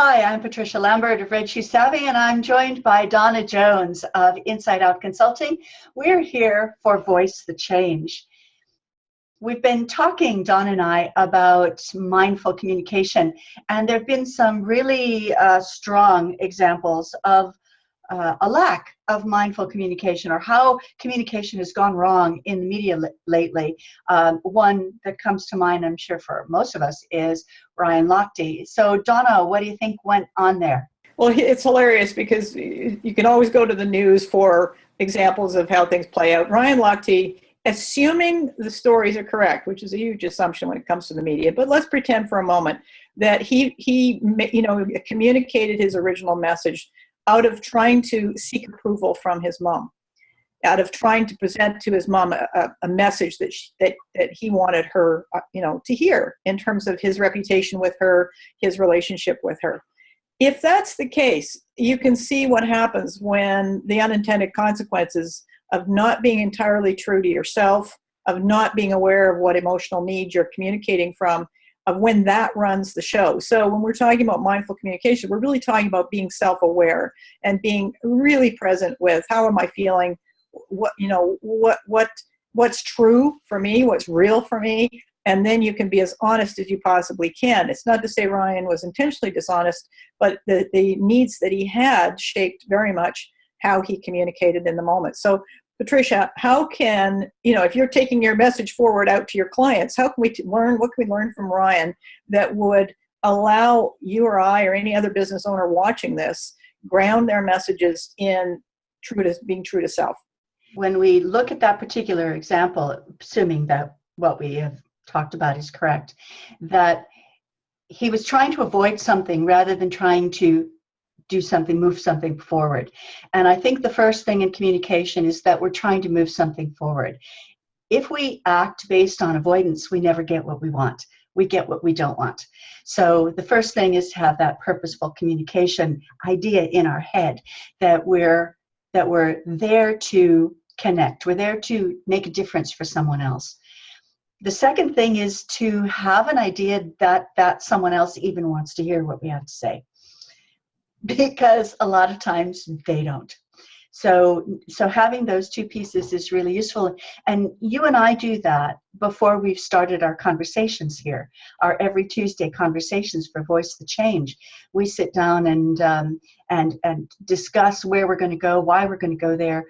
Hi, I'm Patricia Lambert of Red Shoe Savvy, and I'm joined by Donna Jones of Inside Out Consulting. We're here for Voice the Change. We've been talking, Donna and I, about mindful communication, and there have been some really strong examples of a lack of mindful communication, or how communication has gone wrong in the media lately. One that comes to mind, I'm sure for most of us, is Ryan Lochte. So Donna, what do you think went on there? Well, it's hilarious because you can always go to the news for examples of how things play out. Ryan Lochte, assuming the stories are correct, which is a huge assumption when it comes to the media, but let's pretend for a moment that he communicated his original message out of trying to seek approval from his mom, out of trying to present to his mom a message that he wanted her, to hear in terms of his reputation with her, his relationship with her. If that's the case, you can see what happens when the unintended consequences of not being entirely true to yourself, of not being aware of what emotional needs you're communicating from, of when that runs the show. So when we're talking about mindful communication, we're really talking about being self-aware and being really present with how am I feeling, what's true for me, what's real for me, and then you can be as honest as you possibly can. It's not to say Ryan was intentionally dishonest, but the needs that he had shaped very much how he communicated in the moment. So Patricia, how can, if you're taking your message forward out to your clients, what can we learn from Ryan that would allow you or I or any other business owner watching this ground their messages in being true to self? When we look at that particular example, assuming that what we have talked about is correct, that he was trying to avoid something rather than trying to do something, move something forward. And I think the first thing in communication is that we're trying to move something forward. If we act based on avoidance, we never get what we want. We get what we don't want. So the first thing is to have that purposeful communication idea in our head that we're there to connect. We're there to make a difference for someone else. The second thing is to have an idea that someone else even wants to hear what we have to say, because a lot of times they don't. So having those two pieces is really useful. And you and I do that before we've started our conversations here, our every Tuesday conversations for Voice the Change. We sit down and discuss where we're going to go, why we're going to go there,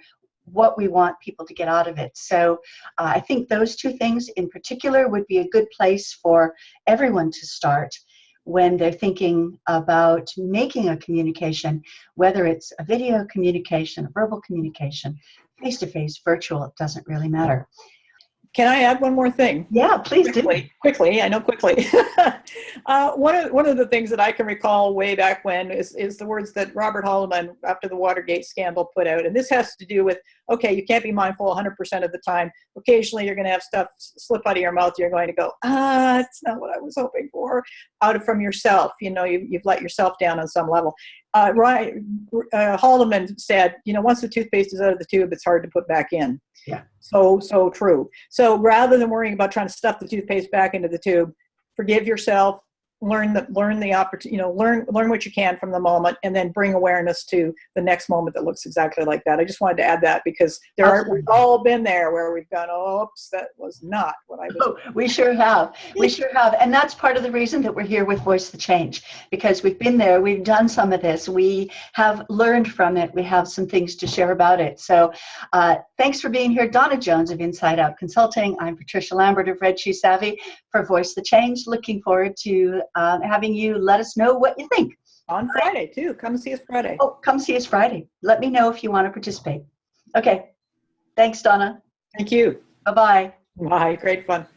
what we want people to get out of it. So I think those two things in particular would be a good place for everyone to start when they're thinking about making a communication, whether it's a video communication, a verbal communication, face-to-face, virtual, it doesn't really matter. Can I add one more thing? Yeah, please do. Quickly, I know quickly. One of the things that I can recall way back when is the words that Robert Haldeman, after the Watergate scandal, put out. And this has to do with, okay, you can't be mindful 100% of the time. Occasionally, you're going to have stuff slip out of your mouth. You're going to go, it's not what I was hoping for, from yourself. You've let yourself down on some level. Haldeman said, once the toothpaste is out of the tube, it's hard to put back in. Yeah. So true. So rather than worrying about trying to stuff the toothpaste back into the tube, forgive yourself, learn the opportunity, learn what you can from the moment, and then bring awareness to the next moment that looks exactly like that. I just wanted to add that because we've all been there where we've gone, oops, that was not what I was. Oh, we sure have. We sure have. And that's part of the reason that we're here with Voice the Change, because we've been there, we've done some of this, we have learned from it, we have some things to share about it. So thanks for being here, Donna Jones of Inside Out Consulting. I'm Patricia Lambert of Red Shoe Savvy for Voice the Change. Looking forward to having you let us know what you think. On Friday, too. Come see us Friday. Oh, come see us Friday. Let me know if you want to participate. Okay. Thanks, Donna. Thank you. Bye-bye. Bye. Great fun.